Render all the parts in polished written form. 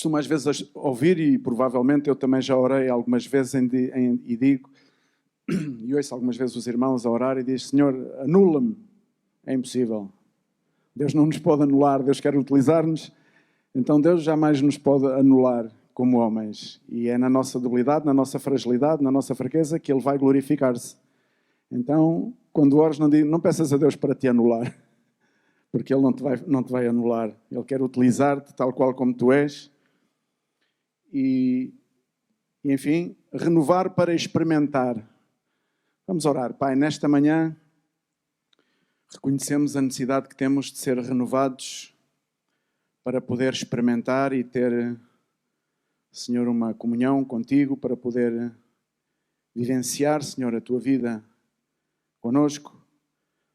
costumo às vezes ouvir, e provavelmente eu também já orei algumas vezes e digo, e ouço algumas vezes os irmãos a orar e diz: Senhor, anula-me. É impossível. Deus não nos pode anular, Deus quer utilizar-nos, então Deus jamais nos pode anular como homens. E é na nossa debilidade, na nossa fragilidade, na nossa fraqueza que Ele vai glorificar-se. Então, quando ores, não peças a Deus para te anular, porque Ele não te vai anular. Ele quer utilizar-te tal qual como tu és. E enfim, renovar para experimentar. Vamos orar. Pai, nesta manhã reconhecemos a necessidade que temos de ser renovados para poder experimentar e ter, Senhor, uma comunhão contigo, para poder vivenciar, Senhor, a tua vida conosco.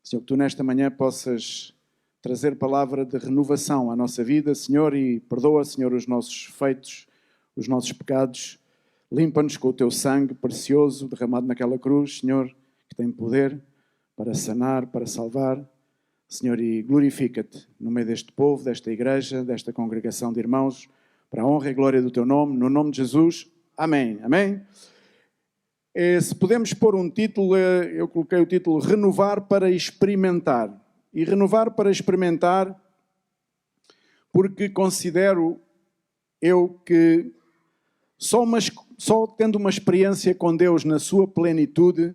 Senhor, que tu nesta manhã possas trazer palavra de renovação à nossa vida, Senhor, e perdoa, Senhor, os nossos feitos, os nossos pecados. Limpa-nos com o teu sangue precioso derramado naquela cruz, Senhor, que tem poder para sanar, para salvar. Senhor, e glorifica-te no meio deste povo, desta igreja, desta congregação de irmãos, para a honra e glória do teu nome, no nome de Jesus. Amém. Amém. Se podemos pôr um título, eu coloquei o título Renovar para Experimentar. E renovar para experimentar, porque considero eu que só tendo uma experiência com Deus na sua plenitude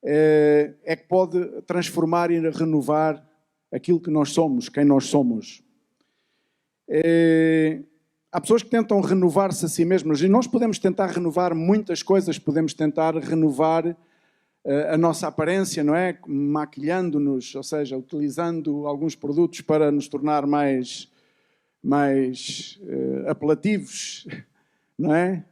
é que pode transformar e renovar aquilo que nós somos, quem nós somos. Há pessoas que tentam renovar-se a si mesmas e nós podemos tentar renovar muitas coisas, podemos tentar renovar a nossa aparência, não é? Maquilhando-nos, ou seja, utilizando alguns produtos para nos tornar mais apelativos, não é?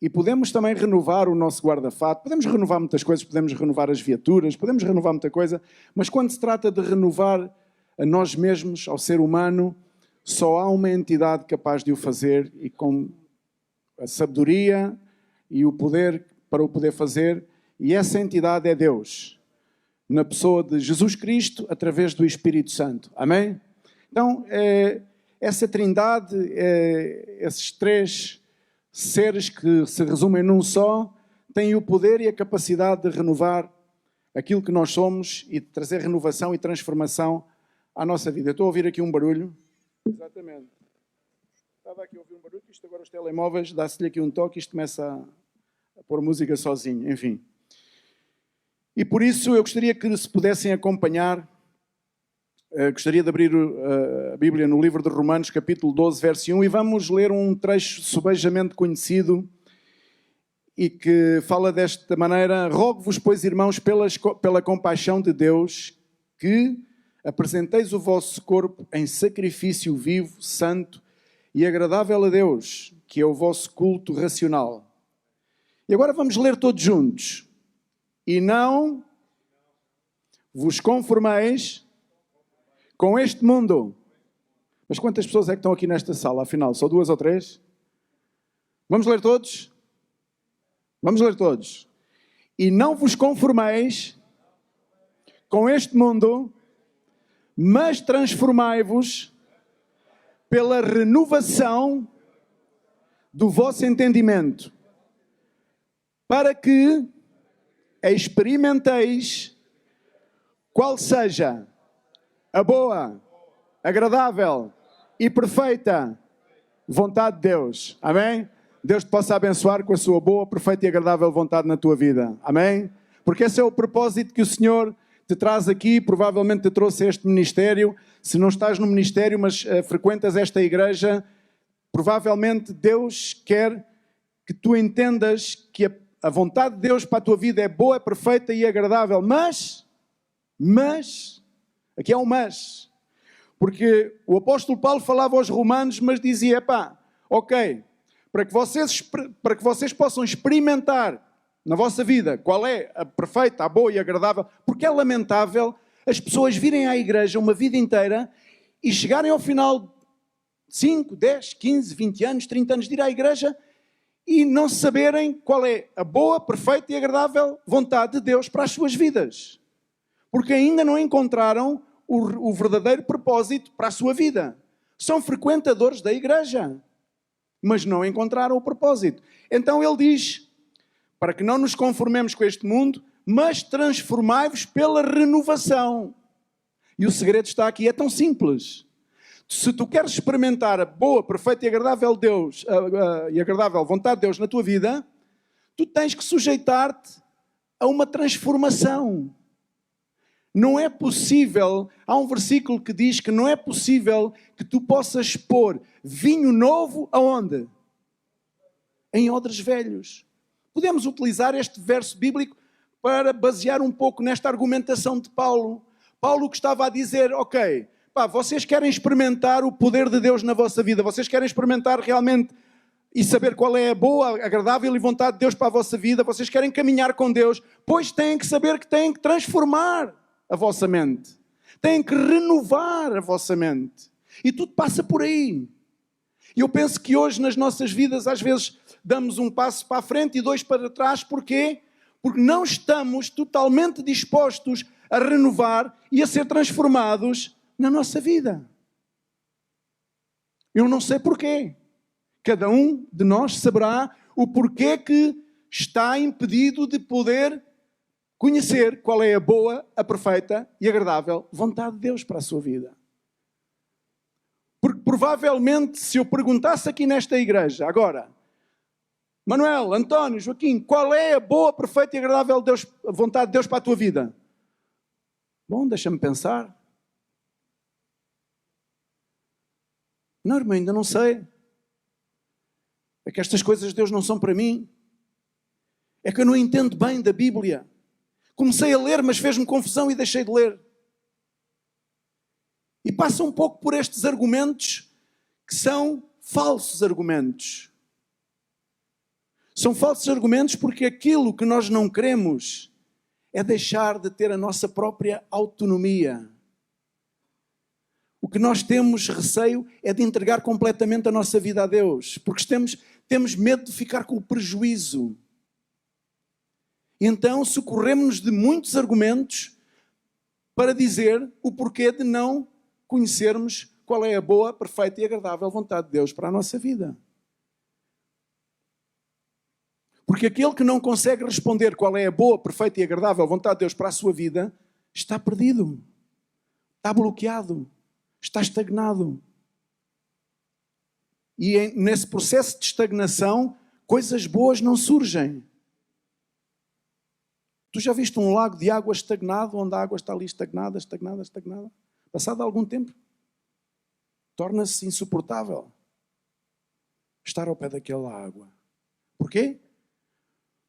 E podemos também renovar o nosso guarda-fato, podemos renovar muitas coisas, podemos renovar as viaturas, podemos renovar muita coisa, mas quando se trata de renovar a nós mesmos, ao ser humano, só há uma entidade capaz de o fazer e com a sabedoria e o poder para o poder fazer, e essa entidade é Deus, na pessoa de Jesus Cristo, através do Espírito Santo. Amém? Então, essa trindade, esses três seres que se resumem num só, têm o poder e a capacidade de renovar aquilo que nós somos e de trazer renovação e transformação à nossa vida. Eu estou a ouvir aqui um barulho. Exatamente. Estava aqui a ouvir um barulho, isto agora os telemóveis, dá-se-lhe aqui um toque e isto começa a pôr música sozinho, enfim. E por isso eu gostaria que se pudessem acompanhar, gostaria de abrir a Bíblia no livro de Romanos, capítulo 12, verso 1, e vamos ler um trecho subejamente conhecido e que fala desta maneira: rogo-vos, pois, irmãos, pela compaixão de Deus, que apresenteis o vosso corpo em sacrifício vivo, santo e agradável a Deus, que é o vosso culto racional. E agora vamos ler todos juntos. E não vos conformeis com este mundo. Mas quantas pessoas é que estão aqui nesta sala, afinal? Só 2 ou 3? Vamos ler todos? Vamos ler todos. E não vos conformeis com este mundo, mas transformai-vos pela renovação do vosso entendimento, para que experimenteis qual seja a boa, agradável e perfeita vontade de Deus. Amém? Deus te possa abençoar com a sua boa, perfeita e agradável vontade na tua vida. Amém? Porque esse é o propósito que o Senhor te traz aqui, provavelmente te trouxe a este ministério. Se não estás no ministério, mas frequentas esta igreja, provavelmente Deus quer que tu entendas que a vontade de Deus para a tua vida é boa, perfeita e agradável. Mas, aqui é um mas. Porque o apóstolo Paulo falava aos romanos, mas dizia, ok, para que vocês possam experimentar na vossa vida qual é a perfeita, a boa e agradável, porque é lamentável as pessoas virem à igreja uma vida inteira e chegarem ao final de 5, 10, 15, 20 anos, 30 anos de ir à igreja e não saberem qual é a boa, perfeita e agradável vontade de Deus para as suas vidas. Porque ainda não encontraram o verdadeiro propósito para a sua vida. São frequentadores da igreja, mas não encontraram o propósito. Então ele diz, para que não nos conformemos com este mundo, mas transformai-vos pela renovação. E o segredo está aqui, é tão simples. Se tu queres experimentar a boa, perfeita e agradável vontade de Deus na tua vida, tu tens que sujeitar-te a uma transformação. Não é possível, há um versículo que diz que não é possível que tu possas pôr vinho novo aonde? Em odres velhos. Podemos utilizar este verso bíblico para basear um pouco nesta argumentação de Paulo. Paulo que estava a dizer, ok, vocês querem experimentar o poder de Deus na vossa vida, vocês querem experimentar realmente e saber qual é a boa, agradável e vontade de Deus para a vossa vida, vocês querem caminhar com Deus, pois têm que saber que têm que transformar a vossa mente. Têm que renovar a vossa mente. E tudo passa por aí. E eu penso que hoje nas nossas vidas às vezes damos um passo para a frente e dois para trás. Porquê? Porque não estamos totalmente dispostos a renovar e a ser transformados na nossa vida. Eu não sei porquê. Cada um de nós saberá o porquê que está impedido de poder conhecer qual é a boa, a perfeita e agradável vontade de Deus para a sua vida. Porque provavelmente se eu perguntasse aqui nesta igreja, agora, Manuel, António, Joaquim, qual é a boa, perfeita e agradável vontade de Deus para a tua vida? Bom, deixa-me pensar. Não, irmão, ainda não sei. É que estas coisas de Deus não são para mim. É que eu não entendo bem da Bíblia. Comecei a ler, mas fez-me confusão e deixei de ler. E passa um pouco por estes argumentos que são falsos argumentos. São falsos argumentos porque aquilo que nós não queremos é deixar de ter a nossa própria autonomia. O que nós temos receio é de entregar completamente a nossa vida a Deus, porque temos medo de ficar com o prejuízo. Então socorremos-nos de muitos argumentos para dizer o porquê de não conhecermos qual é a boa, perfeita e agradável vontade de Deus para a nossa vida. Porque aquele que não consegue responder qual é a boa, perfeita e agradável vontade de Deus para a sua vida, está perdido, está bloqueado, está estagnado. E nesse processo de estagnação, coisas boas não surgem. Tu já viste um lago de água estagnado, onde a água está ali estagnada? Passado algum tempo, torna-se insuportável estar ao pé daquela água. Porquê?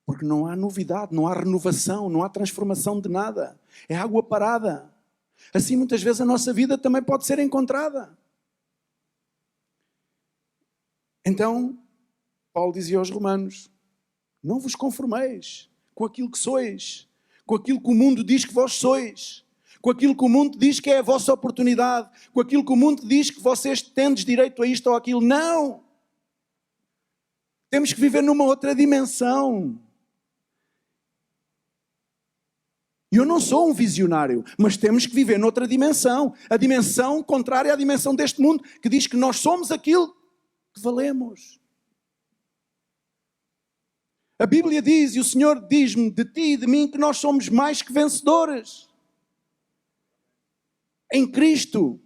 Porque não há novidade, não há renovação, não há transformação de nada. É água parada. Assim, muitas vezes, a nossa vida também pode ser encontrada. Então, Paulo dizia aos Romanos, não vos conformeis com aquilo que sois, com aquilo que o mundo diz que vós sois, com aquilo que o mundo diz que é a vossa oportunidade, com aquilo que o mundo diz que vocês tendes direito a isto ou aquilo. Não! Temos que viver numa outra dimensão. E eu não sou um visionário, mas temos que viver noutra dimensão. A dimensão contrária à dimensão deste mundo, que diz que nós somos aquilo que valemos. A Bíblia diz, e o Senhor diz-me de ti e de mim, que nós somos mais que vencedores. Em Cristo.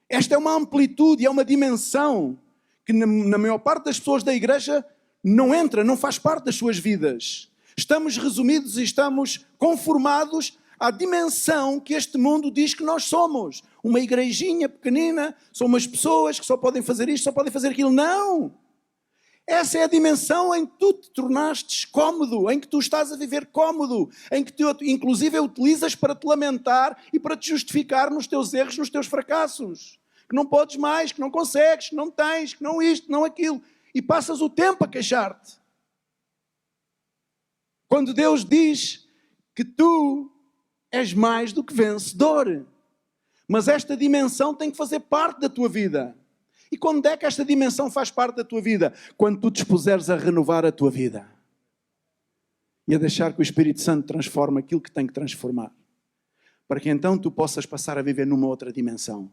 Esta é uma amplitude, é uma dimensão que na maior parte das pessoas da igreja não entra, não faz parte das suas vidas. Estamos resumidos e estamos conformados à dimensão que este mundo diz que nós somos. Uma igrejinha pequenina, são umas pessoas que só podem fazer isto, só podem fazer aquilo. Não! Essa é a dimensão em que tu te tornaste cómodo, em que tu estás a viver cómodo, em que tu, inclusive, utilizas para te lamentar e para te justificar nos teus erros, nos teus fracassos. Que não podes mais, que não consegues, que não tens, que não isto, não aquilo. E passas o tempo a queixar-te. Quando Deus diz que tu és mais do que vencedor. Mas esta dimensão tem que fazer parte da tua vida. E quando é que esta dimensão faz parte da tua vida? Quando tu te dispuseres a renovar a tua vida. E a deixar que o Espírito Santo transforme aquilo que tem que transformar. Para que então tu possas passar a viver numa outra dimensão.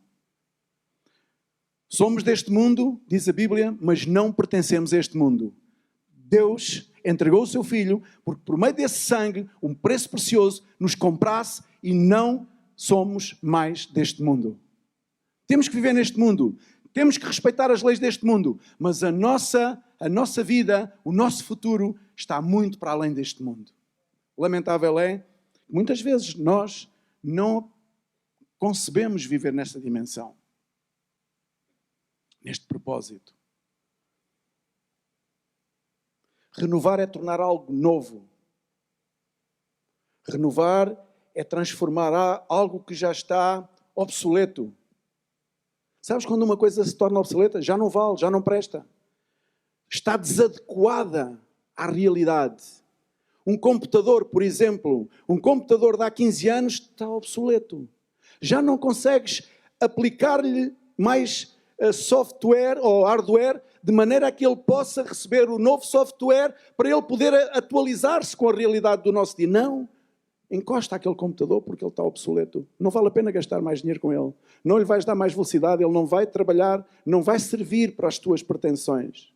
Somos deste mundo, diz a Bíblia, mas não pertencemos a este mundo. Deus entregou o seu Filho, porque por meio desse sangue, um preço precioso, nos comprasse e não somos mais deste mundo. Temos que viver neste mundo, temos que respeitar as leis deste mundo, mas a nossa vida, o nosso futuro está muito para além deste mundo. Lamentável é que muitas vezes nós não concebemos viver nesta dimensão, neste propósito. Renovar é tornar algo novo. Renovar é transformar algo que já está obsoleto. Sabes quando uma coisa se torna obsoleta? Já não vale, já não presta. Está desadequada à realidade. Um computador, por exemplo, um computador de há 15 anos está obsoleto. Já não consegues aplicar-lhe mais software ou hardware de maneira a que ele possa receber o novo software para ele poder atualizar-se com a realidade do nosso dia. Não. Encosta aquele computador porque ele está obsoleto. Não vale a pena gastar mais dinheiro com ele. Não lhe vais dar mais velocidade, ele não vai trabalhar, não vai servir para as tuas pretensões.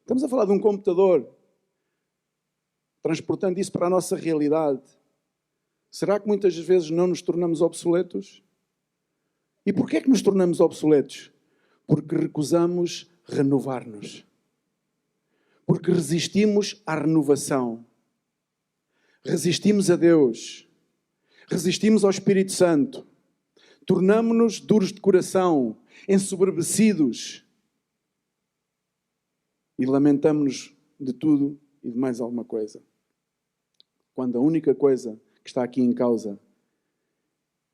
Estamos a falar de um computador, transportando isso para a nossa realidade. Será que muitas vezes não nos tornamos obsoletos? E porquê é que nos tornamos obsoletos? Porque recusamos renovar-nos. Porque resistimos à renovação. Resistimos a Deus. Resistimos ao Espírito Santo. Tornamo-nos duros de coração, ensoberbecidos. E lamentamos-nos de tudo e de mais alguma coisa. Quando a única coisa que está aqui em causa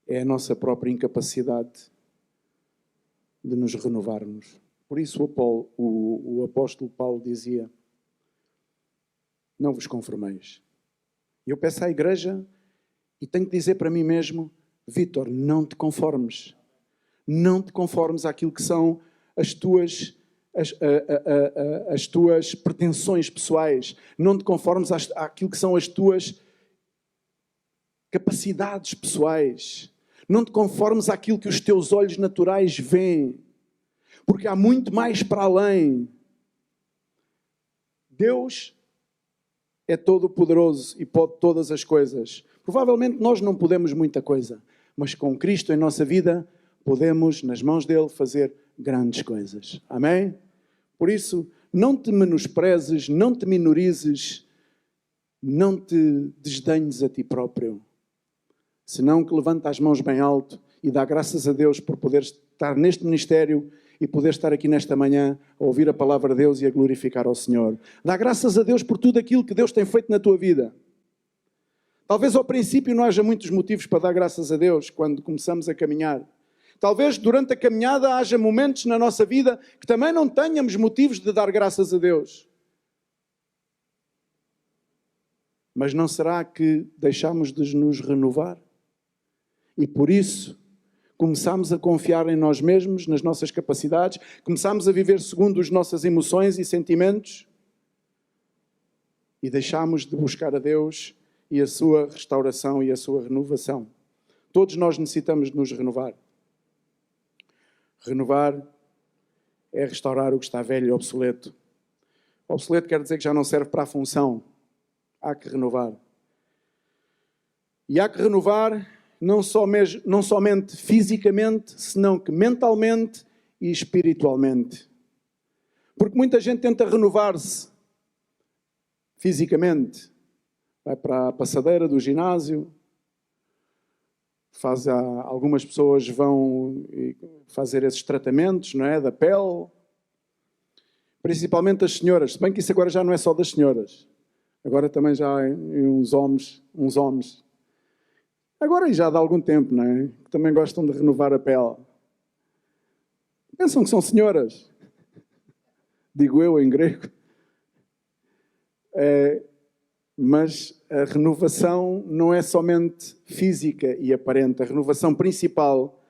é a nossa própria incapacidade de nos renovarmos. Por isso o apóstolo Paulo dizia: não vos conformeis. E eu peço à igreja e tenho que dizer para mim mesmo: Vítor, não te conformes. Não te conformes àquilo que são as tuas pretensões pessoais. Não te conformes àquilo que são as tuas capacidades pessoais. Não te conformes àquilo que os teus olhos naturais veem. Porque há muito mais para além. Deus é todo-poderoso e pode todas as coisas. Provavelmente nós não podemos muita coisa, mas com Cristo em nossa vida, podemos, nas mãos dele, fazer grandes coisas. Amém? Por isso, não te menosprezes, não te minorizes, não te desdenhes a ti próprio. Senão que levanta as mãos bem alto e dá graças a Deus por poder estar neste ministério e poder estar aqui nesta manhã a ouvir a palavra de Deus e a glorificar ao Senhor. Dá graças a Deus por tudo aquilo que Deus tem feito na tua vida. Talvez ao princípio não haja muitos motivos para dar graças a Deus quando começamos a caminhar. Talvez durante a caminhada haja momentos na nossa vida que também não tenhamos motivos de dar graças a Deus. Mas não será que deixamos de nos renovar? E por isso começamos a confiar em nós mesmos, nas nossas capacidades, começamos a viver segundo as nossas emoções e sentimentos e deixamos de buscar a Deus e a sua restauração e a sua renovação. Todos nós necessitamos de nos renovar. Renovar é restaurar o que está velho e obsoleto. Obsoleto quer dizer que já não serve para a função. Há que renovar. E há que renovar não somente fisicamente, senão que mentalmente e espiritualmente. Porque muita gente tenta renovar-se fisicamente. Vai para a passadeira do ginásio, algumas pessoas vão fazer esses tratamentos, não é? Da pele. Principalmente as senhoras. Se bem que isso agora já não é só das senhoras. Agora também já há uns homens. Agora já há algum tempo, não é? Que também gostam de renovar a pele. Pensam que são senhoras. Digo eu em grego. Mas a renovação não é somente física e aparente. A renovação principal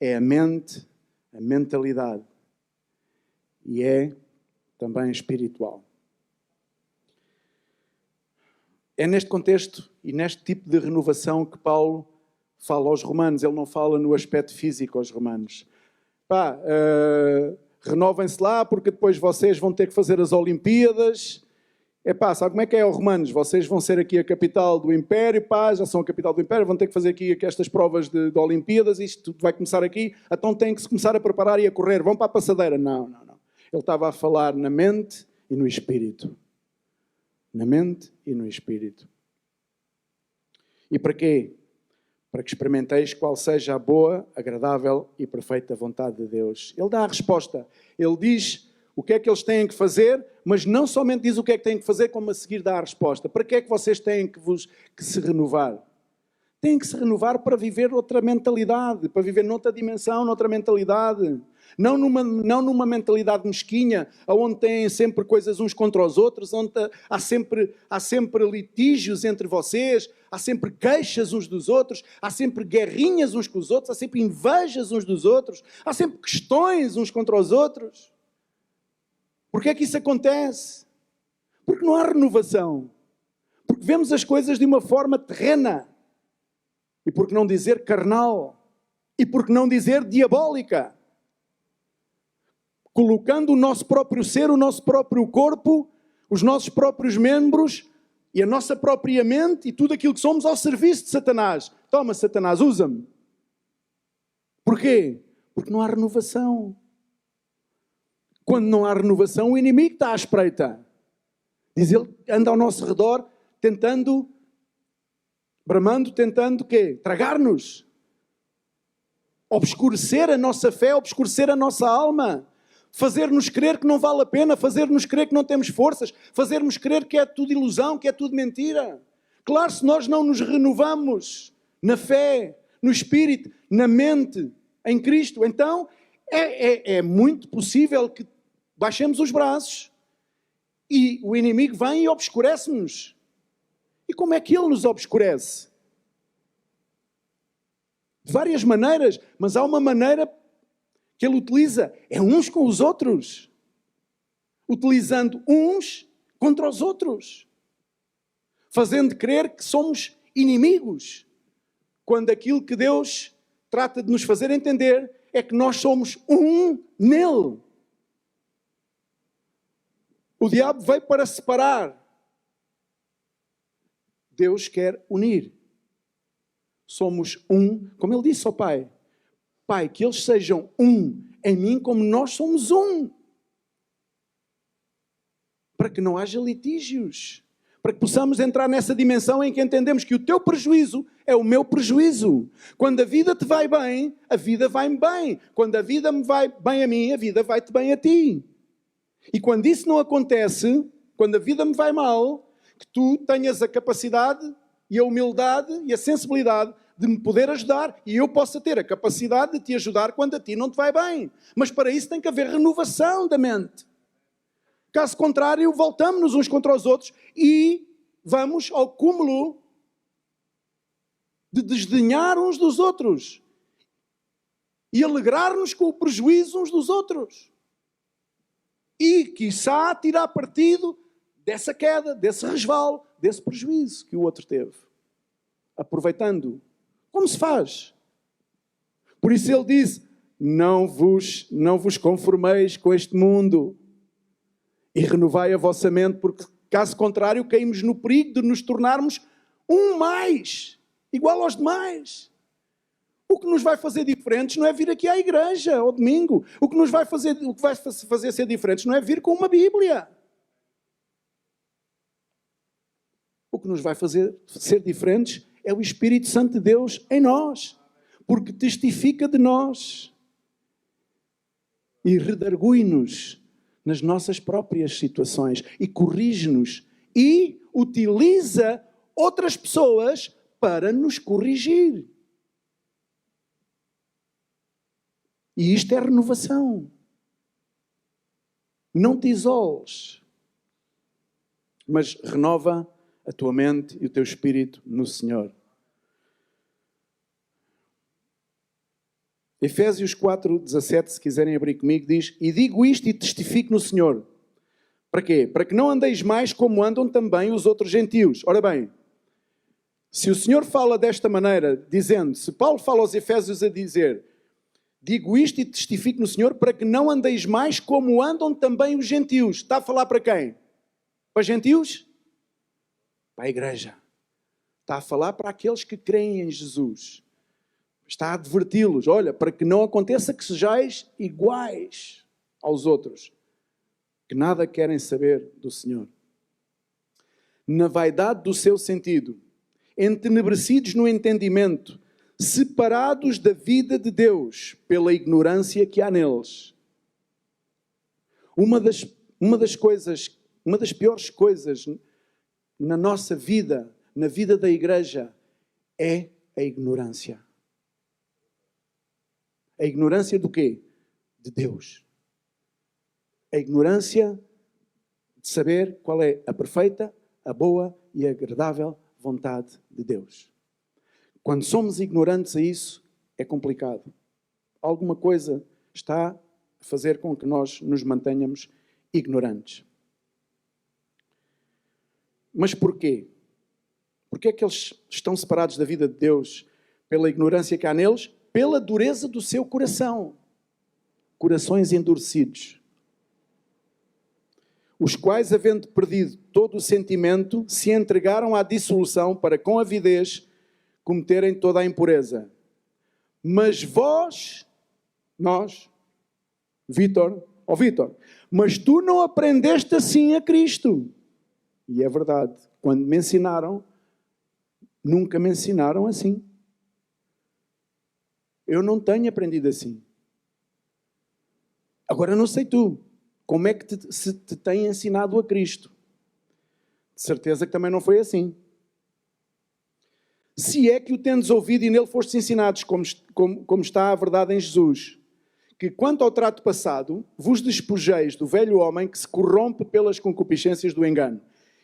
é a mente, a mentalidade. E é também espiritual. É neste contexto e neste tipo de renovação que Paulo fala aos romanos. Ele não fala no aspecto físico aos romanos. Pá, renovem-se lá, porque depois vocês vão ter que fazer as Olimpíadas. Epá, sabe como é que é, Romanos? Vocês vão ser aqui a capital do Império, pá, já são a capital do Império, vão ter que fazer aqui estas provas de Olimpíadas, isto tudo vai começar aqui, então têm que se começar a preparar e a correr, vão para a passadeira. Não. Ele estava a falar na mente e no espírito. Na mente e no espírito. E para quê? Para que experimenteis qual seja a boa, agradável e perfeita vontade de Deus. Ele dá a resposta. Ele diz o que é que eles têm que fazer, mas não somente diz o que é que têm que fazer, como a seguir dá a resposta. Para que é que vocês têm que se renovar? Têm que se renovar para viver outra mentalidade, para viver noutra dimensão, noutra mentalidade. Não numa mentalidade mesquinha, onde têm sempre coisas uns contra os outros, onde há sempre litígios entre vocês, há sempre queixas uns dos outros, há sempre guerrinhas uns com os outros, há sempre invejas uns dos outros, há sempre questões uns contra os outros. Porquê é que isso acontece? Porque não há renovação. Porque vemos as coisas de uma forma terrena. E por que não dizer carnal? E por que não dizer diabólica? Colocando o nosso próprio ser, o nosso próprio corpo, os nossos próprios membros e a nossa própria mente e tudo aquilo que somos ao serviço de Satanás. Toma, Satanás, usa-me. Porquê? Porque não há renovação. Quando não há renovação, o inimigo está à espreita. Diz ele, anda ao nosso redor, bramando, tentando o quê? Tragar-nos. Obscurecer a nossa fé, obscurecer a nossa alma. Fazer-nos crer que não vale a pena, fazer-nos crer que não temos forças, fazer-nos crer que é tudo ilusão, que é tudo mentira. Claro, se nós não nos renovamos na fé, no espírito, na mente, em Cristo, então é muito possível que baixemos os braços e o inimigo vem e obscurece-nos. E como é que ele nos obscurece? De várias maneiras, mas há uma maneira que ele utiliza, é uns com os outros. Utilizando uns contra os outros. Fazendo crer que somos inimigos. Quando aquilo que Deus trata de nos fazer entender é que nós somos um nele. O diabo veio para separar. Deus quer unir. Somos um, como ele disse ao Pai. Pai, que eles sejam um em mim como nós somos um. Para que não haja litígios. Para que possamos entrar nessa dimensão em que entendemos que o teu prejuízo é o meu prejuízo. Quando a vida te vai bem, a vida vai-me bem. Quando a vida me vai bem a mim, a vida vai-te bem a ti. E quando isso não acontece, quando a vida me vai mal, que tu tenhas a capacidade e a humildade e a sensibilidade de me poder ajudar e eu possa ter a capacidade de te ajudar quando a ti não te vai bem. Mas para isso tem que haver renovação da mente. Caso contrário, voltamos-nos uns contra os outros e vamos ao cúmulo de desdenhar uns dos outros e alegrar-nos com o prejuízo uns dos outros. E, quiçá, tirar partido dessa queda, desse resvalo, desse prejuízo que o outro teve. Aproveitando. Como se faz? Por isso ele diz, não vos conformeis com este mundo e renovai a vossa mente, porque caso contrário caímos no perigo de nos tornarmos um mais, igual aos demais. O que nos vai fazer diferentes não é vir aqui à igreja ao domingo. O que vai fazer ser diferentes não é vir com uma Bíblia. O que nos vai fazer ser diferentes é o Espírito Santo de Deus em nós, porque testifica de nós e redargui-nos nas nossas próprias situações e corrige-nos e utiliza outras pessoas para nos corrigir. E isto é renovação. Não te isoles, mas renova a tua mente e o teu espírito no Senhor. Efésios 4:17, se quiserem abrir comigo, diz: e digo isto e testifico no Senhor. Para quê? Para que não andeis mais como andam também os outros gentios. Ora bem, se o Senhor fala desta maneira, dizendo, se Paulo fala aos Efésios a dizer, Digo isto e testifico no Senhor para que não andeis mais como andam também os gentios. Está a falar para quem? Para gentios? Para a igreja. Está a falar para aqueles que creem em Jesus. Está a adverti-los. Olha, para que não aconteça que sejais iguais aos outros, que nada querem saber do Senhor. Na vaidade do seu sentido, entenebrecidos no entendimento, separados da vida de Deus pela ignorância que há neles. Uma das piores coisas na nossa vida, na vida da igreja, é a ignorância. A ignorância do quê? De Deus. A ignorância de saber qual é a perfeita, a boa e a agradável vontade de Deus. Quando somos ignorantes a isso, é complicado. Alguma coisa está a fazer com que nós nos mantenhamos ignorantes. Mas porquê? Porquê é que eles estão separados da vida de Deus? Pela ignorância que há neles? Pela dureza do seu coração. Corações endurecidos. Os quais, havendo perdido todo o sentimento, se entregaram à dissolução para, com avidez, cometerem toda a impureza. Mas vós, nós, Vítor, mas tu não aprendeste assim a Cristo. E é verdade, quando me ensinaram, nunca me ensinaram assim. Eu não tenho aprendido assim. Agora não sei tu, como é que te tem ensinado a Cristo? De certeza que também não foi assim. Se é que o tendes ouvido e nele fostes ensinados, como está a verdade em Jesus, que quanto ao trato passado, vos despojeis do velho homem que se corrompe pelas concupiscências do engano,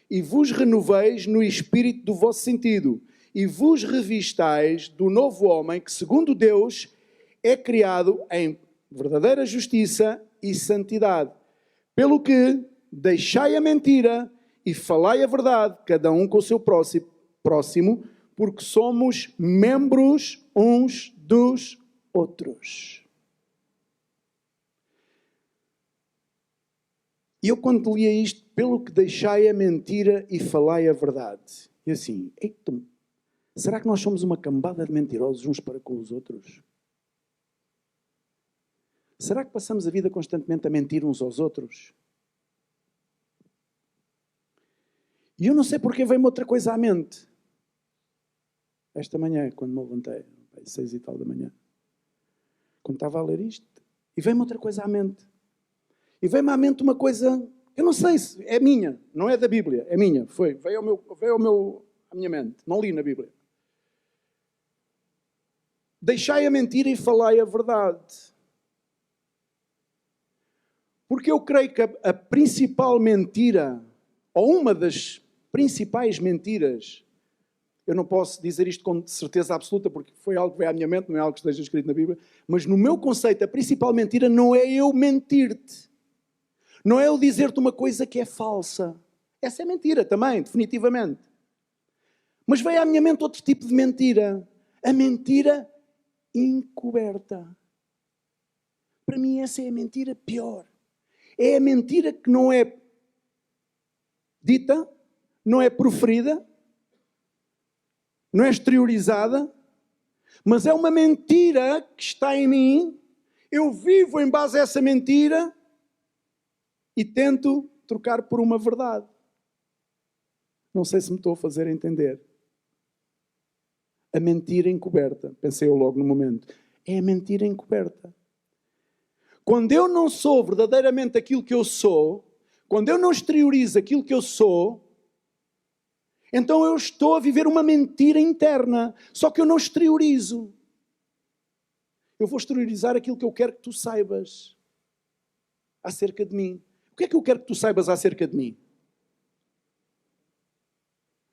e vos renoveis no espírito do vosso sentido, e vos revistais do novo homem que, segundo Deus, é criado em verdadeira justiça e santidade. Pelo que deixai a mentira e falai a verdade, cada um com o seu próximo, porque somos membros uns dos outros. E eu quando lia isto, pelo que deixai a mentira e falai a verdade. E assim, eita, será que nós somos uma cambada de mentirosos uns para com os outros? Será que passamos a vida constantemente a mentir uns aos outros? E eu não sei porque veio-me outra coisa à mente. Esta manhã, quando me levantei, 6 e tal da manhã, quando estava a ler isto, e veio-me outra coisa à mente. E veio-me à mente uma coisa, eu não sei se é minha, não é da Bíblia, é minha, veio à minha mente, não li na Bíblia. Deixai a mentira e falai a verdade. Porque eu creio que a principal mentira, ou uma das principais mentiras, eu não posso dizer isto com certeza absoluta, porque foi algo que veio à minha mente, não é algo que esteja escrito na Bíblia, mas no meu conceito, a principal mentira não é eu mentir-te. Não é eu dizer-te uma coisa que é falsa. Essa é mentira também, definitivamente. Mas veio à minha mente outro tipo de mentira. A mentira encoberta. Para mim essa é a mentira pior. É a mentira que não é dita, não é proferida, não é exteriorizada, mas é uma mentira que está em mim. Eu vivo em base a essa mentira e tento trocar por uma verdade. Não sei se me estou a fazer entender. A mentira encoberta, pensei eu logo no momento, é a mentira encoberta. Quando eu não sou verdadeiramente aquilo que eu sou, quando eu não exteriorizo aquilo que eu sou, então eu estou a viver uma mentira interna, só que eu não exteriorizo. Eu vou exteriorizar aquilo que eu quero que tu saibas acerca de mim. O que é que eu quero que tu saibas acerca de mim?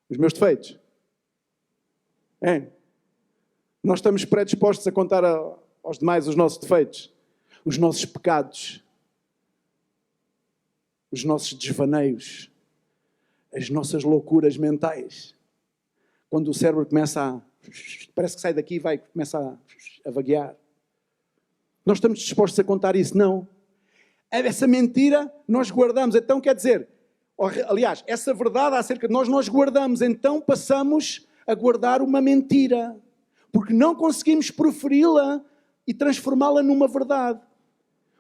Os meus defeitos. Nós estamos predispostos a contar aos demais os nossos defeitos, os nossos pecados, os nossos desvaneios, as nossas loucuras mentais. Quando o cérebro começa parece que sai daqui e começa a vaguear. Nós estamos dispostos a contar isso? Não. Essa mentira nós guardamos. Então quer dizer, aliás, essa verdade acerca de nós guardamos. Então passamos a guardar uma mentira. Porque não conseguimos proferi-la e transformá-la numa verdade.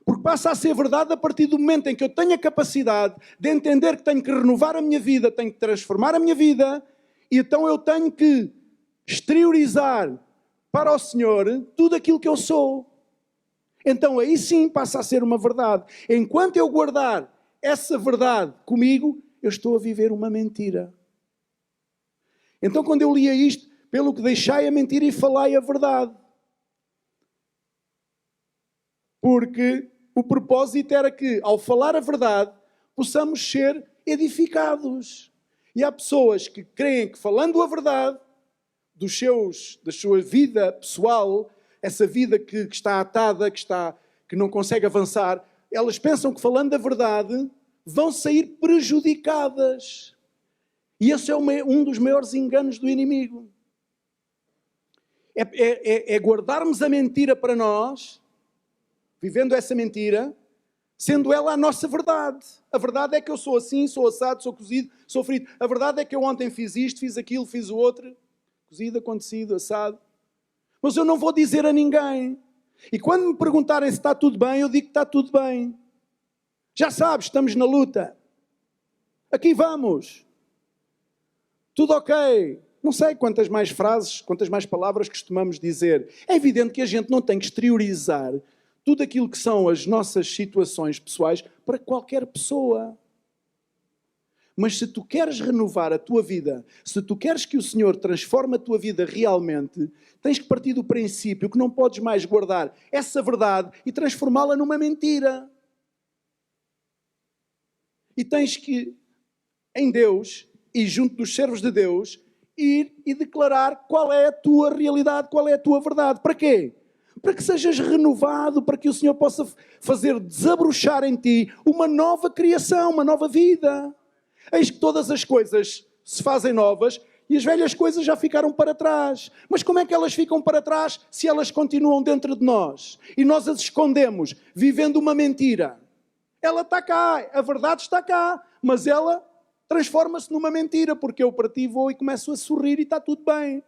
Porque passa a ser verdade a partir do momento em que eu tenho a capacidade de entender que tenho que renovar a minha vida, tenho que transformar a minha vida, e então eu tenho que exteriorizar para o Senhor tudo aquilo que eu sou. Então aí sim passa a ser uma verdade. Enquanto eu guardar essa verdade comigo, eu estou a viver uma mentira. Então quando eu lia isto, pelo que deixai a mentira e falai a verdade. Porque o propósito era que, ao falar a verdade, possamos ser edificados. E há pessoas que creem que, falando a verdade, da sua vida pessoal, essa vida que está atada, que não consegue avançar, elas pensam que, falando a verdade, vão sair prejudicadas. E esse é um dos maiores enganos do inimigo. É guardarmos a mentira para nós, vivendo essa mentira, sendo ela a nossa verdade. A verdade é que eu sou assim, sou assado, sou cozido, sou frito. A verdade é que eu ontem fiz isto, fiz aquilo, fiz o outro. Cozido, acontecido, assado. Mas eu não vou dizer a ninguém. E quando me perguntarem se está tudo bem, eu digo que está tudo bem. Já sabes, estamos na luta. Aqui vamos. Tudo ok. Não sei quantas mais frases, quantas mais palavras costumamos dizer. É evidente que a gente não tem que exteriorizar tudo aquilo que são as nossas situações pessoais para qualquer pessoa. Mas se tu queres renovar a tua vida, se tu queres que o Senhor transforme a tua vida realmente, tens que partir do princípio que não podes mais guardar essa verdade e transformá-la numa mentira. E tens que, em Deus e junto dos servos de Deus, ir e declarar qual é a tua realidade, qual é a tua verdade. Para quê? Para que sejas renovado, para que o Senhor possa fazer desabrochar em ti uma nova criação, uma nova vida. Eis que todas as coisas se fazem novas e as velhas coisas já ficaram para trás. Mas como é que elas ficam para trás se elas continuam dentro de nós? E nós as escondemos, vivendo uma mentira. Ela está cá, a verdade está cá, mas ela transforma-se numa mentira, porque eu para ti vou e começo a sorrir e está tudo bem.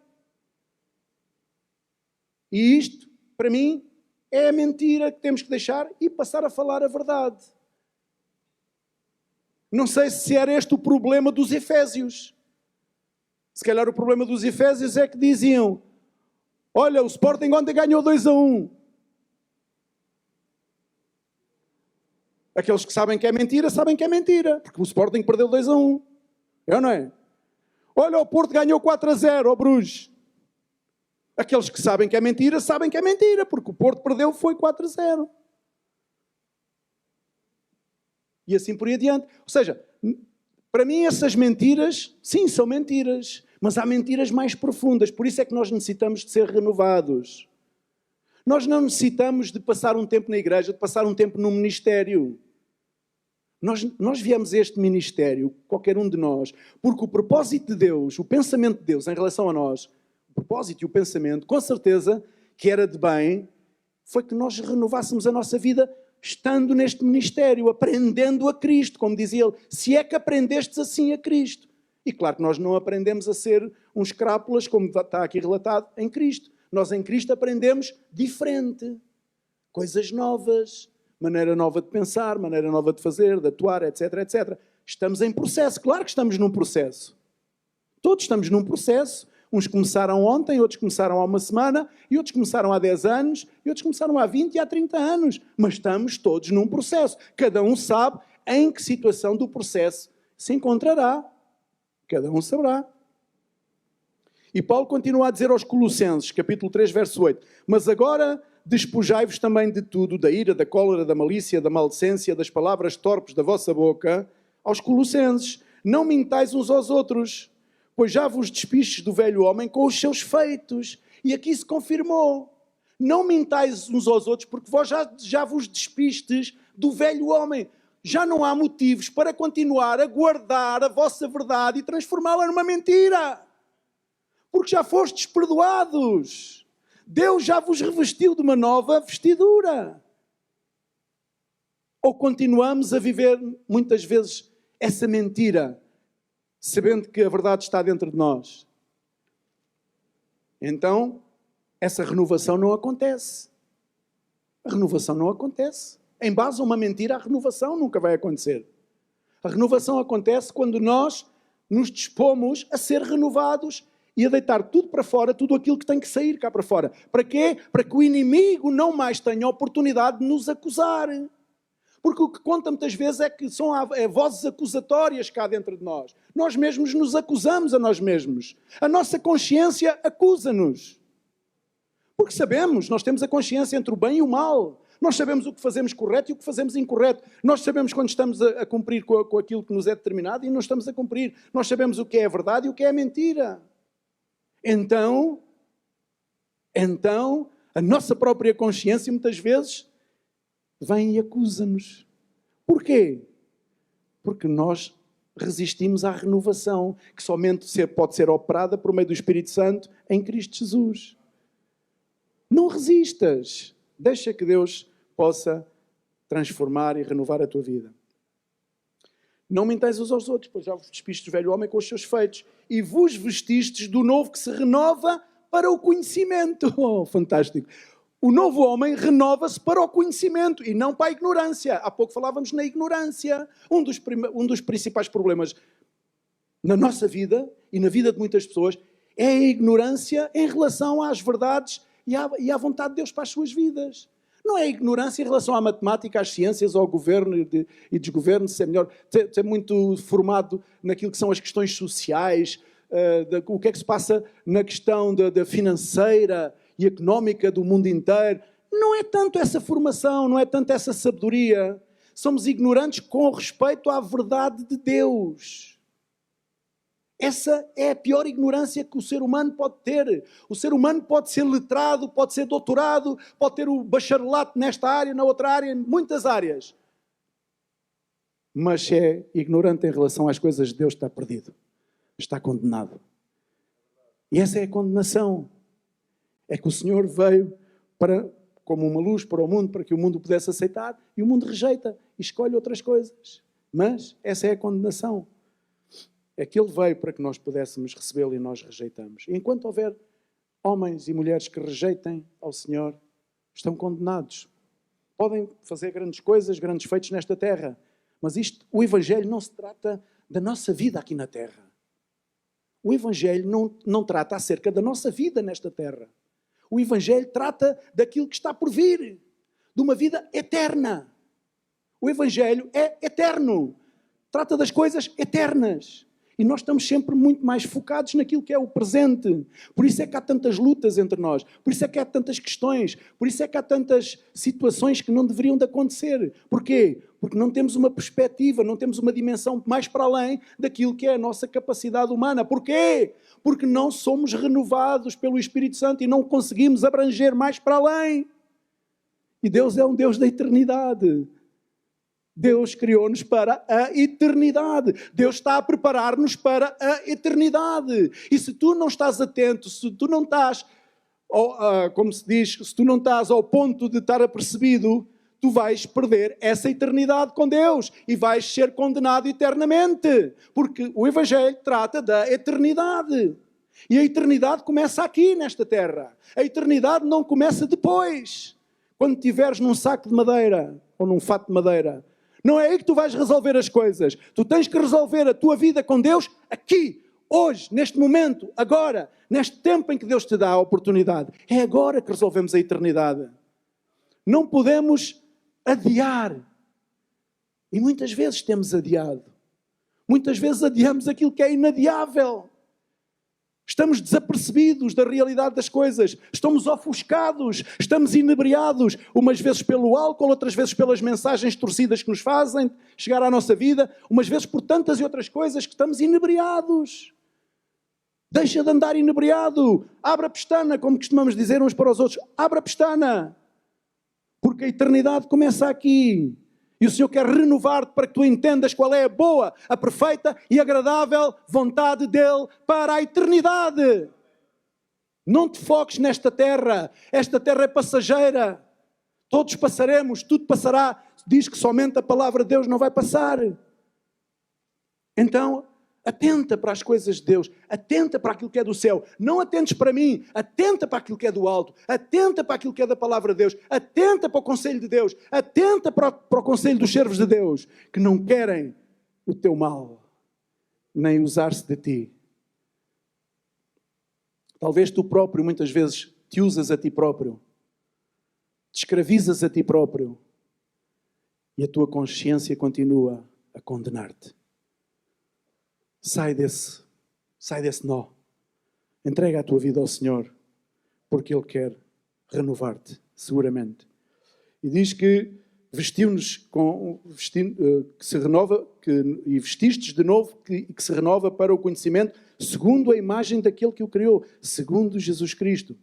E isto, para mim, é a mentira que temos que deixar e passar a falar a verdade. Não sei se era este o problema dos Efésios. Se calhar o problema dos Efésios é que diziam: olha, o Sporting ontem ganhou 2-1. Aqueles que sabem que é mentira, sabem que é mentira, porque o Sporting perdeu 2-1. É ou não é? Olha, o Porto ganhou 4-0 ao Bruges. Aqueles que sabem que é mentira, sabem que é mentira, porque o Porto perdeu, foi 4-0. E assim por aí adiante. Ou seja, para mim essas mentiras, sim, são mentiras, mas há mentiras mais profundas. Por isso é que nós necessitamos de ser renovados. Nós não necessitamos de passar um tempo na igreja, de passar um tempo no ministério. Nós viemos a este ministério, qualquer um de nós, porque o propósito de Deus, o pensamento de Deus em relação a nós, o propósito e o pensamento, com certeza, que era de bem, foi que nós renovássemos a nossa vida estando neste ministério, aprendendo a Cristo, como dizia ele, se é que aprendestes assim a Cristo. E claro que nós não aprendemos a ser uns crápulas, como está aqui relatado, em Cristo. Nós em Cristo aprendemos diferente, coisas novas, maneira nova de pensar, maneira nova de fazer, de atuar, etc, etc. Estamos em processo, claro que estamos num processo. Todos estamos num processo. Uns começaram ontem, outros começaram há uma semana, e outros começaram há 10 anos, e outros começaram há 20 e há 30 anos. Mas estamos todos num processo. Cada um sabe em que situação do processo se encontrará. Cada um saberá. E Paulo continua a dizer aos Colossenses, capítulo 3, verso 8, mas agora despojai-vos também de tudo, da ira, da cólera, da malícia, da maldecência, das palavras torpes da vossa boca. Aos Colossenses, não mintais uns aos outros, pois já vos despistes do velho homem com os seus feitos. E aqui se confirmou. Não mintais uns aos outros, porque vós já vos despistes do velho homem. Já não há motivos para continuar a guardar a vossa verdade e transformá-la numa mentira. Porque já fostes perdoados. Deus já vos revestiu de uma nova vestidura. Ou continuamos a viver, muitas vezes, essa mentira, sabendo que a verdade está dentro de nós? Então, essa renovação não acontece. A renovação não acontece. Em base a uma mentira, a renovação nunca vai acontecer. A renovação acontece quando nós nos dispomos a ser renovados e a deitar tudo para fora, tudo aquilo que tem que sair cá para fora. Para quê? Para que o inimigo não mais tenha a oportunidade de nos acusar. Porque o que conta muitas vezes é que são vozes acusatórias cá dentro de nós. Nós mesmos nos acusamos a nós mesmos. A nossa consciência acusa-nos. Porque sabemos, nós temos a consciência entre o bem e o mal. Nós sabemos o que fazemos correto e o que fazemos incorreto. Nós sabemos quando estamos a cumprir com aquilo que nos é determinado e não estamos a cumprir. Nós sabemos o que é a verdade e o que é a mentira. Então, a nossa própria consciência muitas vezes vem e acusa-nos. Porquê? Porque nós resistimos à renovação, que somente pode ser operada por meio do Espírito Santo em Cristo Jesus. Não resistas. Deixa que Deus possa transformar e renovar a tua vida. Não mentais uns aos outros, pois já vos despistes do velho homem com os seus feitos e vos vestistes do novo que se renova para o conhecimento. Oh, fantástico. O novo homem renova-se para o conhecimento e não para a ignorância. Há pouco falávamos na ignorância. Um dos principais problemas na nossa vida e na vida de muitas pessoas é a ignorância em relação às verdades e à vontade de Deus para as suas vidas. Não é ignorância em relação à matemática, às ciências, ao governo e desgoverno, ser melhor, ser muito formado naquilo que são as questões sociais, o que é que se passa na questão da financeira e económica do mundo inteiro. Não é tanto essa formação, não é tanto essa sabedoria. Somos ignorantes com respeito à verdade de Deus. Essa é a pior ignorância que o ser humano pode ter. O ser humano pode ser letrado, pode ser doutorado, pode ter o bacharelato nesta área, na outra área, em muitas áreas. Mas se é ignorante em relação às coisas de Deus, está perdido. Está condenado. E essa é a condenação. É que o Senhor veio como uma luz para o mundo, para que o mundo pudesse aceitar, e o mundo rejeita e escolhe outras coisas. Mas essa é a condenação. É que Ele veio para que nós pudéssemos recebê-lo e nós rejeitamos. E enquanto houver homens e mulheres que rejeitem ao Senhor, estão condenados. Podem fazer grandes coisas, grandes feitos nesta terra, mas o Evangelho não se trata da nossa vida aqui na terra. O Evangelho não trata acerca da nossa vida nesta terra. O Evangelho trata daquilo que está por vir, de uma vida eterna. O Evangelho é eterno. Trata das coisas eternas. E nós estamos sempre muito mais focados naquilo que é o presente. Por isso é que há tantas lutas entre nós. Por isso é que há tantas questões. Por isso é que há tantas situações que não deveriam de acontecer. Porquê? Porque não temos uma perspectiva, não temos uma dimensão mais para além daquilo que é a nossa capacidade humana. Porquê? Porque não somos renovados pelo Espírito Santo e não conseguimos abranger mais para além. E Deus é um Deus da eternidade. Deus criou-nos para a eternidade. Deus está a preparar-nos para a eternidade. E se tu não estás atento, se tu não estás, como se diz, se tu não estás ao ponto de estar apercebido, tu vais perder essa eternidade com Deus e vais ser condenado eternamente. Porque o Evangelho trata da eternidade. E a eternidade começa aqui, nesta terra. A eternidade não começa depois. Quando estiveres num saco de madeira ou num fato de madeira, não é aí que tu vais resolver as coisas. Tu tens que resolver a tua vida com Deus aqui, hoje, neste momento, agora, neste tempo em que Deus te dá a oportunidade. É agora que resolvemos a eternidade. Não podemos adiar. E muitas vezes temos adiado. Muitas vezes adiamos aquilo que é inadiável. Estamos desapercebidos da realidade das coisas. Estamos ofuscados. Estamos inebriados. Umas vezes pelo álcool, outras vezes pelas mensagens torcidas que nos fazem chegar à nossa vida. Umas vezes por tantas e outras coisas que estamos inebriados. Deixa de andar inebriado. Abra a pestana, como costumamos dizer uns para os outros. Abra a pestana. Porque a eternidade começa aqui. E o Senhor quer renovar-te para que tu entendas qual é a boa, a perfeita e agradável vontade dEle para a eternidade. Não te foques nesta terra. Esta terra é passageira. Todos passaremos, tudo passará. Diz que somente a palavra de Deus não vai passar. Então, atenta para as coisas de Deus. Atenta para aquilo que é do céu. Não atentes para mim. Atenta para aquilo que é do alto. Atenta para aquilo que é da palavra de Deus. Atenta para o conselho de Deus. Atenta para o conselho dos servos de Deus, que não querem o teu mal, nem usar-se de ti. Talvez tu próprio, muitas vezes, te usas a ti próprio. Te escravizas a ti próprio. E a tua consciência continua a condenar-te. Sai desse nó. Entrega a tua vida ao Senhor, porque Ele quer renovar-te, seguramente. E diz que vestiu-nos que se renova, e vestistes de novo, que se renova para o conhecimento, segundo a imagem daquele que o criou, segundo Jesus Cristo.